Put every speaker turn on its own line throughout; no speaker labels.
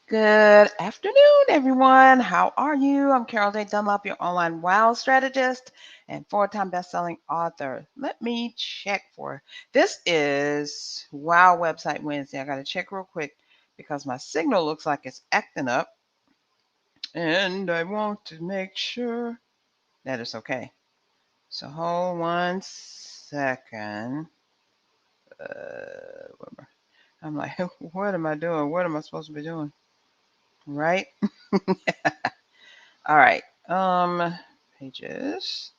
Good afternoon, everyone. How are you? I'm Carol J. Dunlop, your online wow strategist and four-time best-selling author. Let me check for this is Wow Website Wednesday. I got to check real quick because my signal looks like it's acting up, and I want to make sure that it's okay. So hold 1 second. I'm like, what am I doing? What am I supposed to be doing? Right? All right. Pages.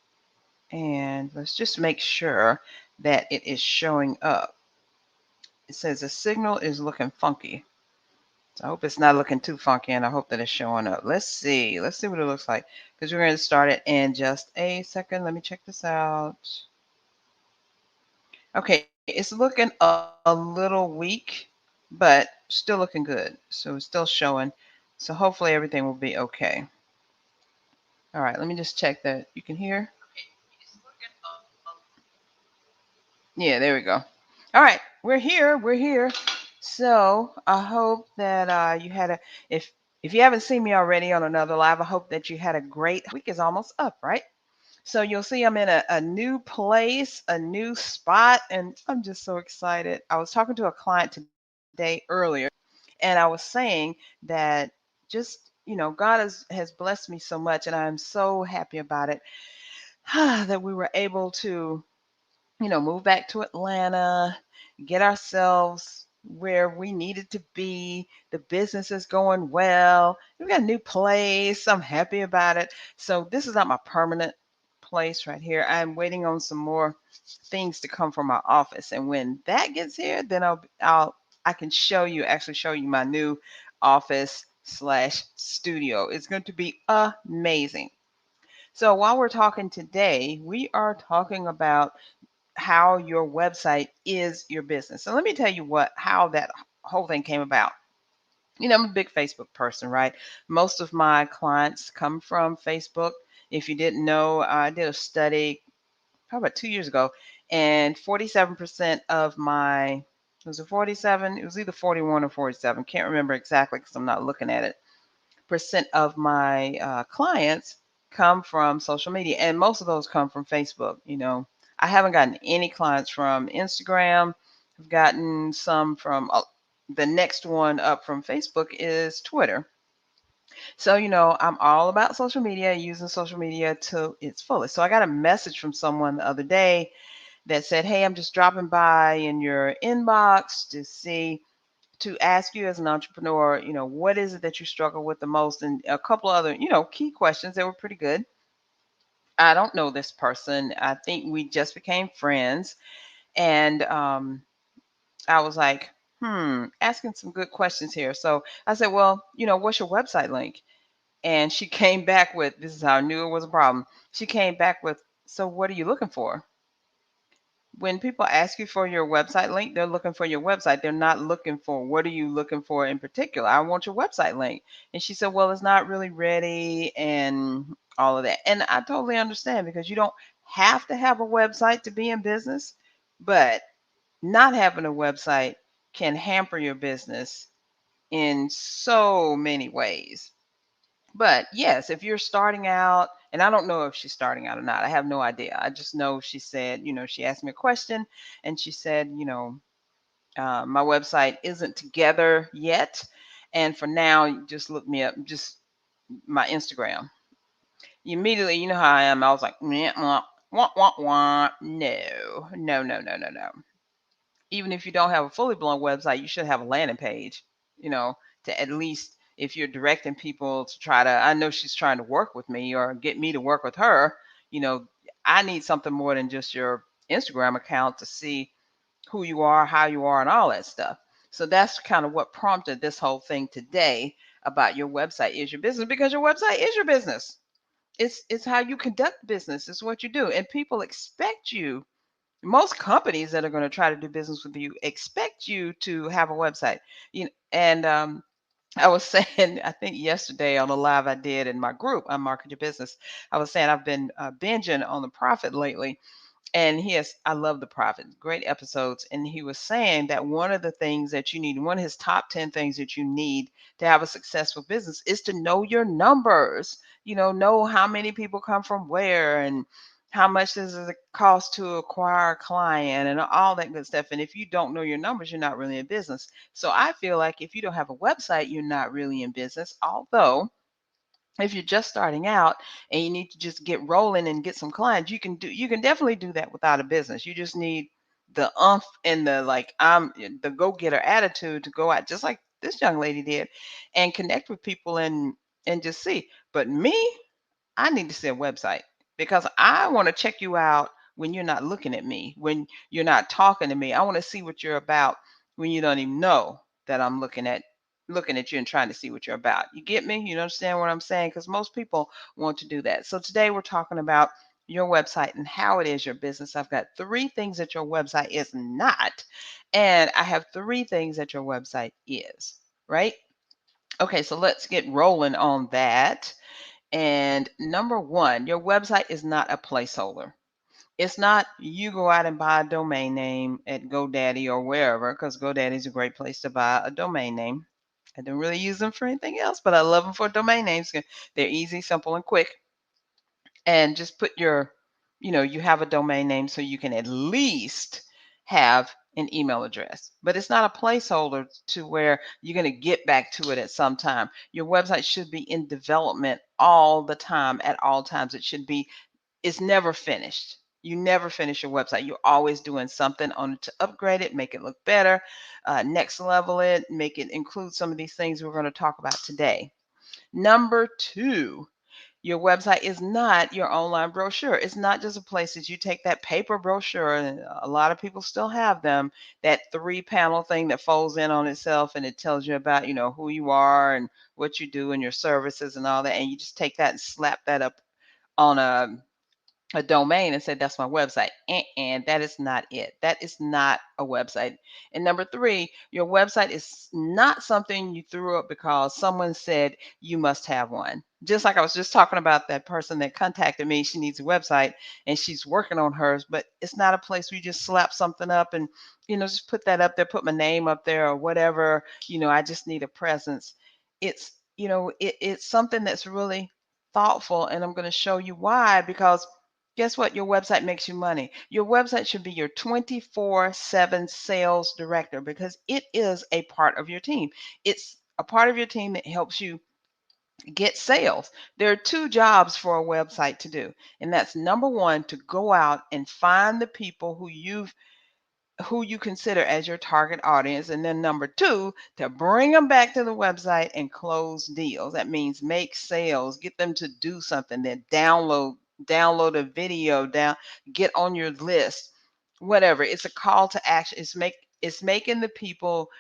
And let's just make sure that it is showing up. It says the signal is looking funky. So I hope it's not looking too funky, and I hope that it's showing up. Let's see. Let's see what it looks like, because we're going to start it in just a second. Let me check this out. Okay, it's looking a little weak, but still looking good. So it's still showing. So hopefully everything will be okay. All right, let me just check that you can hear. Yeah, there we go. All right, we're here. We're here. So I hope that you had a if you haven't seen me already on another live, I hope that you had a great week. Is almost up, right? So you'll see I'm in a new place, a new spot, and I'm just so excited. I was talking to a client today earlier, and I was saying that just God has blessed me so much, and I'm so happy about it that we were able to move back to Atlanta, get ourselves where we needed to be. The business is going well. We've got a new place. I'm happy about it. So this is not my permanent place right here. I'm waiting on some more things to come from my office. And when that gets here, then I can actually show you my new office slash studio. It's going to be amazing. So while we're talking today, we are talking about how your website is your business. So let me tell you how that whole thing came about. I'm a big Facebook person, right? Most of my clients come from Facebook. If you didn't know, I did a study probably about 2 years ago, and 47% of my was it 47? It was either 41 or 47. Can't remember exactly because I'm not looking at it. Percent of my clients come from social media, and most of those come from Facebook. I haven't gotten any clients from Instagram. I've gotten some from the next one up from Facebook is Twitter. So, I'm all about social media, using social media to its fullest. So I got a message from someone the other day that said, "Hey, I'm just dropping by in your inbox to ask you as an entrepreneur, what is it that you struggle with the most?" And a couple other, key questions that were pretty good. I don't know this person. I think we just became friends. And I was like, asking some good questions here. So I said, well, what's your website link? And she came back with, this is how I knew it was a problem. She came back with, so what are you looking for? When people ask you for your website link, they're looking for your website. They're not looking for what are you looking for in particular. I want your website link. And she said, well, it's not really ready and all of that. And I totally understand because you don't have to have a website to be in business, but not having a website can hamper your business in so many ways. But yes, if you're starting out, and I don't know if she's starting out or not, I have no idea. I just know she said, she asked me a question and she said, my website isn't together yet. And for now, you just look me up, just my Instagram. Immediately, you know how I am. I was like, "Meh, wah, wah, wah, wah." No, no, no, no, no, no. Even if you don't have a fully blown website, you should have a landing page, to at least if you're directing people to try to, I know she's trying to work with me or get me to work with her, you know, I need something more than just your Instagram account to see who you are, how you are, and all that stuff. So that's kind of what prompted this whole thing today about your website is your business because your website is your business. It's how you conduct business. It's what you do. And people expect you most companies that are going to try to do business with you expect you to have a website. And I was saying, I think yesterday on a live I did in my group, I Market Your Business, I was saying I've been binging on The Profit lately. And I love the Prophet, great episodes. And he was saying that one of the things that you need, one of his top 10 things that you need to have a successful business is to know your numbers. Know how many people come from where, and how much does it cost to acquire a client, and all that good stuff. And if you don't know your numbers, you're not really in business. So I feel like if you don't have a website, you're not really in business. Although if you're just starting out and you need to just get rolling and get some clients, you can definitely do that without a business. You just need the and the the go-getter attitude to go out just like this young lady did and connect with people and just see. But me, I need to see a website because I want to check you out when you're not looking at me, when you're not talking to me. I want to see what you're about when you don't even know that I'm looking at you and trying to see what you're about. You get me? You understand what I'm saying? Because most people want to do that. So today we're talking about your website and how it is your business. I've got 3 things that your website is not, and I have 3 things that your website is, right? Okay, so let's get rolling on that. And number 1, your website is not a placeholder. It's not you go out and buy a domain name at GoDaddy or wherever, because GoDaddy is a great place to buy a domain name. I don't really use them for anything else, but I love them for domain names. They're easy, simple, and quick. And just put you have a domain name so you can at least have an email address. But it's not a placeholder to where you're going to get back to it at some time. Your website should be in development all the time, at all times. It's never finished. You never finish your website. You're always doing something on it to upgrade it, make it look better, next level it, make it include some of these things we're going to talk about today. Number 2, your website is not your online brochure. It's not just a place that you take that paper brochure, and a lot of people still have them, that 3-panel thing that folds in on itself and it tells you about, who you are and what you do and your services and all that. And you just take that and slap that up on a domain and said, that's my website. And that is not it. That is not a website. And number 3, your website is not something you threw up because someone said you must have one. Just like I was just talking about that person that contacted me, she needs a website and she's working on hers, but it's not a place where you just slap something up and, just put that up there, put my name up there or whatever. I just need a presence. It's something that's really thoughtful. And I'm going to show you why, because guess what? Your website makes you money. Your website should be your 24/7 sales director because it is a part of your team. It's a part of your team that helps you get sales. There are 2 jobs for a website to do. And that's number 1, to go out and find the people who you consider as your target audience. And then number 2, to bring them back to the website and close deals. That means make sales, get them to do something, then download a video, get on your list, whatever. It's a call to action. It's making the people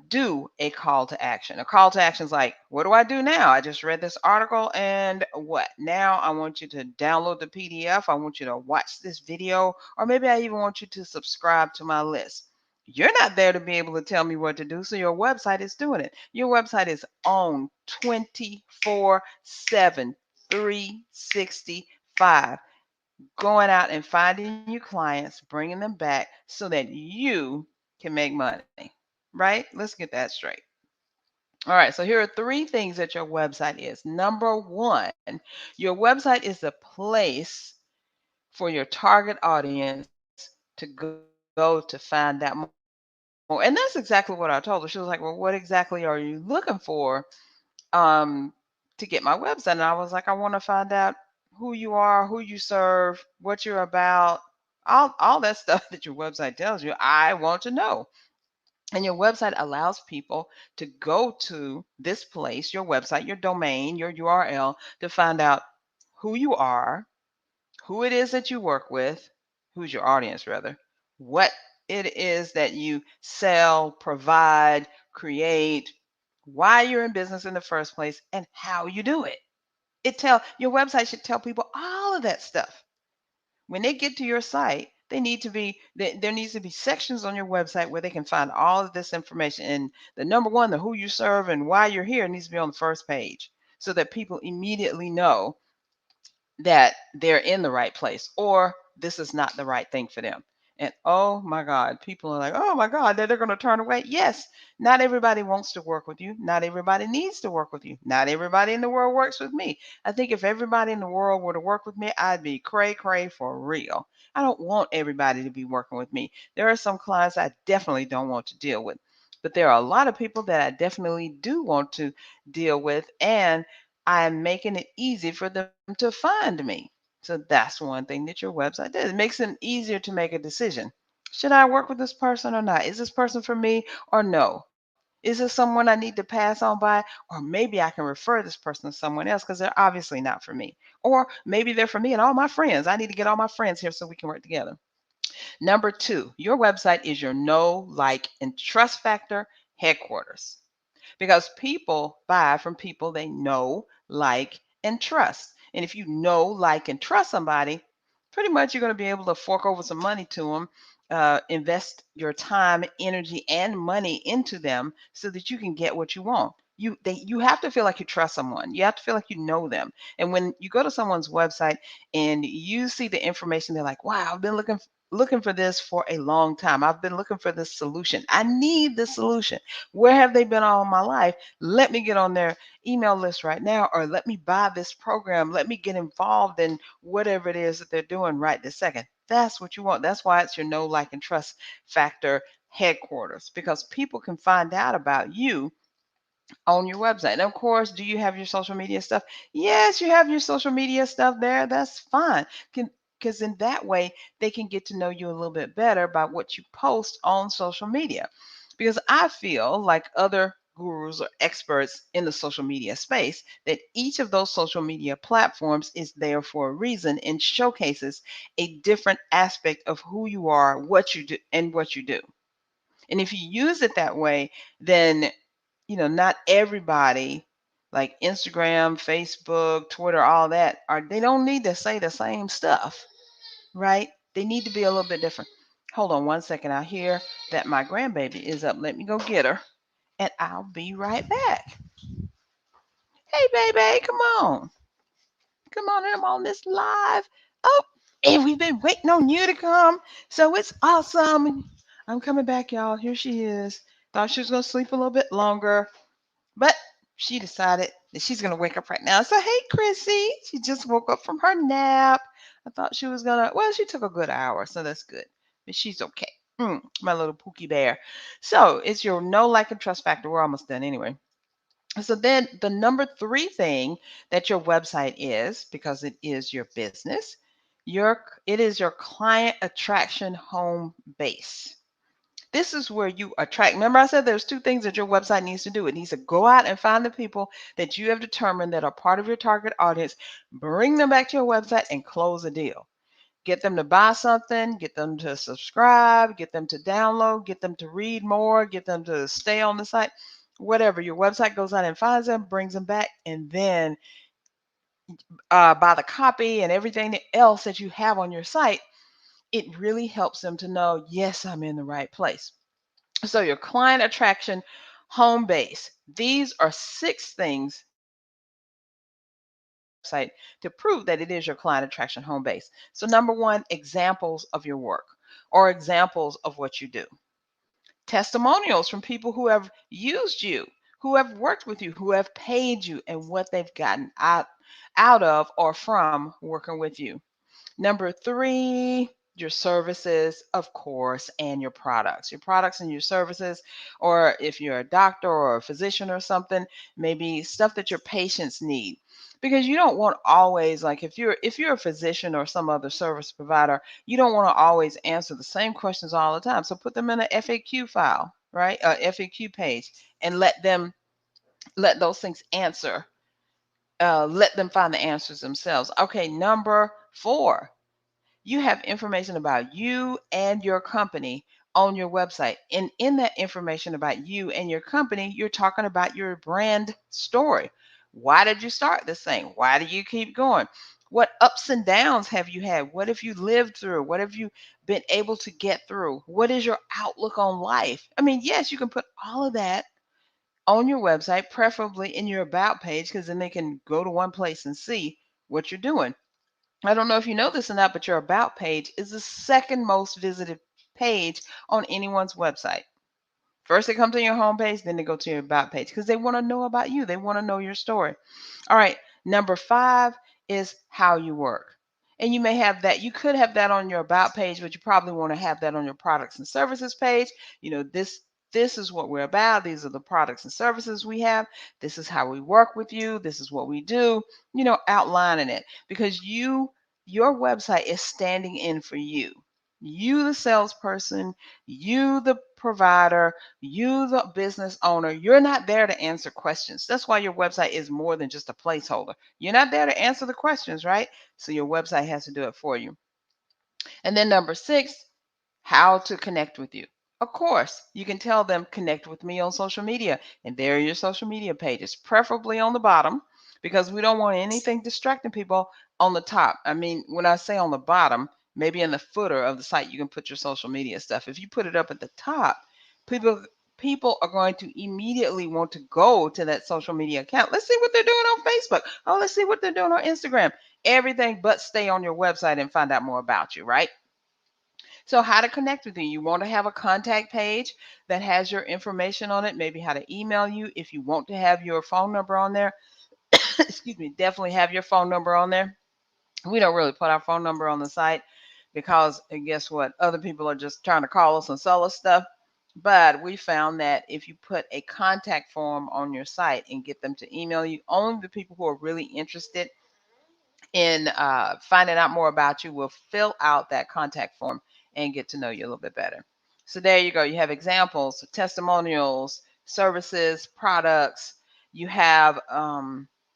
do a call to action. A call to action is like, what do I do now? I just read this article, and what? Now I want you to download the PDF. I want you to watch this video, or maybe I even want you to subscribe to my list. You're not there to be able to tell me what to do, so your website is doing it. Your website is on 24/7, 365, going out and finding you clients, bringing them back so that you can make money, right? Let's get that straight. All right, so here are 3 things that your website is. Number 1, your website is a place for your target audience to go to find out more. And that's exactly what I told her. She was like, well, what exactly are you looking for um, to get my website? And I was like, I want to find out who you are, who you serve, what you're about, all that stuff that your website tells you. I want to know. And your website allows people to go to this place, your website, your domain, your URL, to find out who you are, who it is that you work with, who's your audience rather, what it is that you sell, provide, create, why you're in business in the first place, and how you do it. Your website should tell people all of that stuff. When they get to your site, there needs to be sections on your website where they can find all of this information. And the number 1, the who you serve and why you're here, needs to be on the first page so that people immediately know that they're in the right place, or this is not the right thing for them. And oh my God, people are like, oh my God, they're going to turn away. Yes, not everybody wants to work with you. Not everybody needs to work with you. Not everybody in the world works with me. I think if everybody in the world were to work with me, I'd be cray cray for real. I don't want everybody to be working with me. There are some clients I definitely don't want to deal with, but there are a lot of people that I definitely do want to deal with, and I'm making it easy for them to find me. So that's one thing that your website does. It makes it easier to make a decision. Should I work with this person or not? Is this person for me or no? Is this someone I need to pass on by? Or maybe I can refer this person to someone else because they're obviously not for me. Or maybe they're for me and all my friends. I need to get all my friends here so we can work together. Number two, your website is your know, like, and trust factor headquarters because people buy from people they know, like, and trust. And if you know, like, and trust somebody, pretty much you're going to be able to fork over some money to them, invest your time, energy, and money into them so that you can get what you want. You have to feel like you trust someone. You have to feel like you know them. And when you go to someone's website and you see the information, they're like, "Wow, I've been looking for this for a long time. I've been looking for this solution. I need this solution. Where have they been all my life? Let me get on their email list right now, or let me buy this program. Let me get involved in whatever it is that they're doing right this second." That's what you want. That's why it's your know, like, and trust factor headquarters because people can find out about you on your website. And of course, do you have your social media stuff? Yes, you have your social media stuff there. That's fine. Because in that way, they can get to know you a little bit better by what you post on social media. Because I feel like other gurus or experts in the social media space that each of those social media platforms is there for a reason and showcases a different aspect of who you are, what you do, and what you do. And if you use it that way, then not everybody like Instagram, Facebook, Twitter, all that they don't need to say the same stuff, right? They need to be a little bit different. Hold on one second. I hear that my grandbaby is up. Let me go get her and I'll be right back. Hey, baby, come on. Come on, I'm on this live. Oh, and we've been waiting on you to come. So it's awesome. I'm coming back, y'all. Here she is. Thought she was going to sleep a little bit longer. But she decided that she's going to wake up right now. So, hey, Chrissy, she just woke up from her nap. I thought she was going to, well, she took a good hour, so that's good. But she's okay. My little Pookie bear. So, it's your know, like, and trust factor. We're almost done anyway. So, then the number three thing that your website is, because it is your business, it is your client attraction home base. This is where you attract. Remember, I said there's two things that your website needs to do. It needs to go out and find the people that you have determined that are part of your target audience, bring them back to your website, and close a deal. Get them to buy something, get them to subscribe, get them to download, get them to read more, get them to stay on the site, whatever. Your website goes out and finds them, brings them back, and then by the copy and everything else that you have on your site, it really helps them to know, yes, I'm in the right place. So your client attraction home base. These are six things site to prove that it is your client attraction home base. So number one, examples of your work or examples of what you do. Testimonials from people who have used you, who have worked with you, who have paid you and what they've gotten out of or from working with you. Number three, your services, of course, and your products. Your products and your services, or if you're a doctor or a physician or something, maybe stuff that your patients need. Because you don't want always, like if you're a physician or some other service provider, you don't want to always answer the same questions all the time. So put them in an FAQ file, right? A FAQ page, and let those things answer. Let them find the answers themselves. Okay, number four, you have information about you and your company on your website. And in that information about you and your company, you're talking about your brand story. Why did you start this thing? Why do you keep going? What ups and downs have you had? What have you lived through? What have you been able to get through? What is your outlook on life? I mean, yes, you can put all of that on your website, preferably in your about page, because then they can go to one place and see what you're doing. I don't know if you know this or not, but your About page is the second most visited page on anyone's website. First, they come to your homepage, then they go to your About page because they want to know about you. They want to know your story. All right. Number 5 is how you work. And you may have that. You could have that on your About page, but you probably want to have that on your products and services page. This is what we're about. These are the products and services we have. This is how we work with you. This is what we do. Outlining it because your website is standing in for you. You, the salesperson, you, the provider, you, the business owner, you're not there to answer questions. That's why your website is more than just a placeholder. You're not there to answer the questions, right? So your website has to do it for you. And then number 6, how to connect with you. Of course, you can tell them connect with me on social media, and there are your social media pages, preferably on the bottom, because we don't want anything distracting people on the top. I mean, when I say on the bottom, maybe in the footer of the site, you can put your social media stuff. If you put it up at the top, people people are going to immediately want to go to that social media account. Let's see what they're doing on Facebook. Oh, let's see what they're doing on Instagram. Everything but stay on your website and find out more about you, right? So, how to connect with you? You want to have a contact page that has your information on it, maybe how to email you if you want to have your phone number on there. Excuse me, definitely have your phone number on there. We don't really put our phone number on the site because, and guess what? Other people are just trying to call us and sell us stuff. But we found that if you put a contact form on your site and get them to email you, only the people who are really interested in finding out more about you will fill out that contact form and get to know you a little bit better. So there you go. You have examples, testimonials, services, products. You have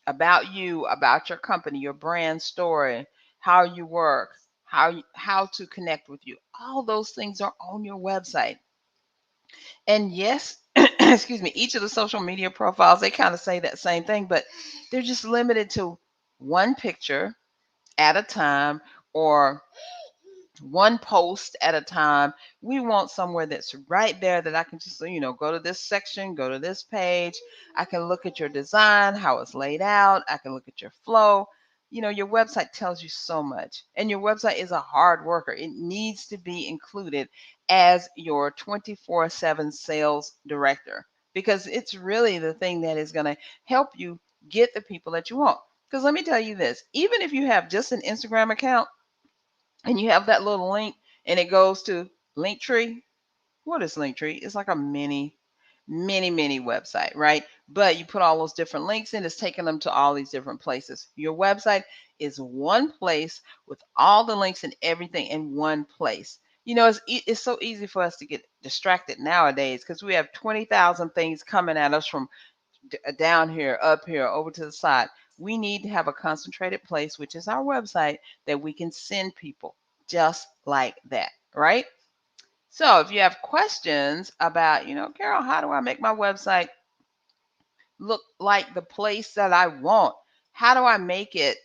about you, about your company, your brand story, how you work, how to connect with you. All those things are on your website. And yes, excuse me, each of the social media profiles, they kind of say that same thing, but they're just limited to one picture at a time or one post at a time. We want somewhere that's right there that I can just, go to this section, go to this page. I can look at your design, how it's laid out. I can look at your flow. Your website tells you so much, and your website is a hard worker. It needs to be included as your 24/7 sales director because it's really the thing that is going to help you get the people that you want. Because let me tell you this, even if you have just an Instagram account and you have that little link and it goes to Linktree. What is Linktree? It's like a mini website, right? But you put all those different links in, it's taking them to all these different places. Your website is one place with all the links and everything in one place. It's so easy for us to get distracted nowadays because we have 20,000 things coming at us from down here, up here, over to the side. We need to have a concentrated place, which is our website, that we can send people just like that, right? So if you have questions about, Carol, how do I make my website look like the place that I want? How do I make it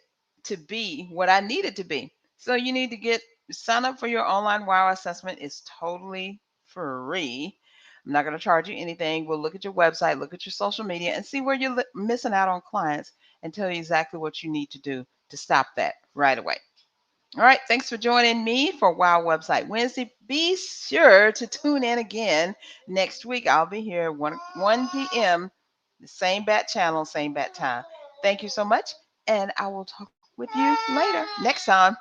to be what I need it to be? So you need to sign up for your online wow assessment. It's totally free. I'm not going to charge you anything. We'll look at your website, look at your social media, and see where you're missing out on clients and tell you exactly what you need to do to stop that right away. All right. Thanks for joining me for Wow Website Wednesday. Be sure to tune in again next week. I'll be here 1 p.m., the same bat channel, same bat time. Thank you so much. And I will talk with you later next time.